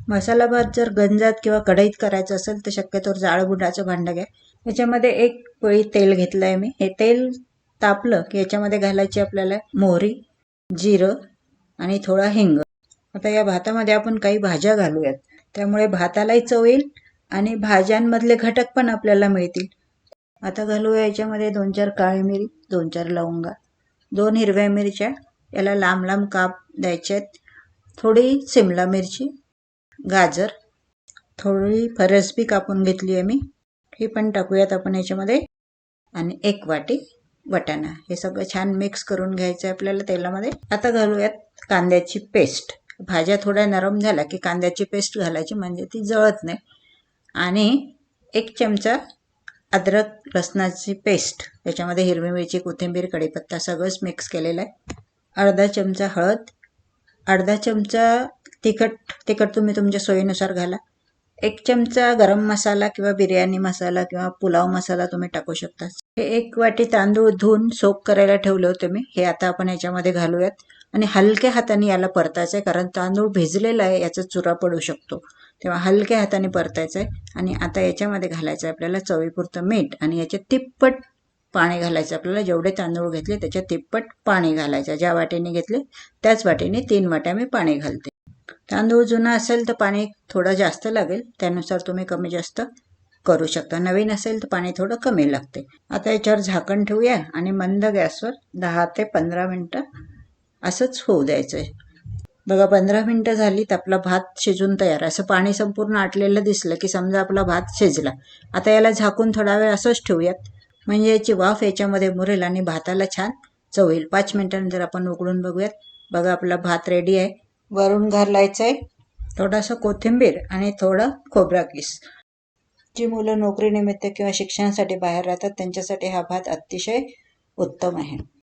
मसाला भात जर गंजात किंवा कढईत करायचं असेल तर शक्यतोवर जाडबुडाचं भांडं घ्या. याच्यामध्ये 1 पळी तेल घेतलं आहे मी. हे तेल तापलं की याच्यामध्ये घालायची आपल्याला मोहरी, जिरं आणि थोडा हिंग. आता या भातामध्ये आपण काही भाज्या घालूयात, त्यामुळे भातालाही चव येईल आणि भाज्यांमधले घटक पण आपल्याला मिळतील. आता घालूया याच्यामध्ये 2-4 काळी मिरी, 2-4 लवंगा, 2 हिरव्या मिरच्या, याला लांब लांब काप द्यायचे आहेत. थोडी शिमला मिरची, गाजर, थोडी फरसबी कापून घेतली आहे मी, ही पण टाकूयात आपण याच्यामध्ये. आणि 1 वाटी वाटाणा. हे सगळं छान मिक्स करून घ्यायचं आहे आपल्याला तेलामध्ये. आता घालूयात कांद्याची पेस्ट. भाज्या थोड्या नरम झाल्या की कांद्याची पेस्ट घालायची, म्हणजे ती जळत नाही. आणि 1 चमचा अद्रक लसणाची पेस्ट, त्याच्यामध्ये हिरवी मिरची, कोथिंबीर, कढीपत्ता सगळंच मिक्स केलेलं आहे. अर्धा चमचा हळद, अर्धा चमचा तिखट तुम्ही तुमच्या सोयीनुसार घाला. 1 चमचा गरम मसाला किंवा बिर्याणी मसाला किंवा पुलाव मसाला तुम्ही टाकू शकता. हे 1 वाटी तांदूळ धुवून सोक करायला ठेवले होते मी, हे आता आपण याच्यामध्ये घालूयात. आणि हलक्या हाताने याला परतायचं आहे, कारण तांदूळ भिजलेला आहे, याचा चुरा पडू शकतो, तेव्हा हलक्या हाताने परतायचं आहे. आणि आता याच्यामध्ये घालायचं आहे आपल्याला चवीपुरतं मीठ, आणि याचे तिप्पट पाणी घालायचं आपल्याला. जेवढे तांदूळ घेतले त्याच्या तिप्पट पाणी घालायचं. ज्या वाटीने घेतले त्याच वाटीने 3 वाट्या मी पाणी घालते. तांदूळ जुना असेल तर पाणी थोडं जास्त लागेल, त्यानुसार तुम्ही कमी जास्त करू शकता. नवीन असेल तर पाणी थोडं कमी लागते. आता याच्यावर झाकण ठेवूया आणि मंद गॅसवर 10 ते 15 मिनटं असंच होऊ द्यायचं आहे. बघा 15 मिनटं झाली तर आपला भात शिजून तयार. असं पाणी संपूर्ण आटलेलं दिसलं की समजा आपला भात शिजला. आता याला झाकून थोडा वेळ असंच ठेवूयात, म्हणजे याची वाफ याच्यामध्ये मुरेल आणि भाताला छान चव येईल. 5 मिनिटांनंतर आपण उघडून बघूयात. बघा आपला भात रेडी आहे. वरून घालायचं आहे थोडासा कोथिंबीर आणि थोडा खोबरा किस. जी मुलं नोकरीनिमित्त किंवा शिक्षणासाठी बाहेर राहतात त्यांच्यासाठी हा भात अतिशय उत्तम आहे.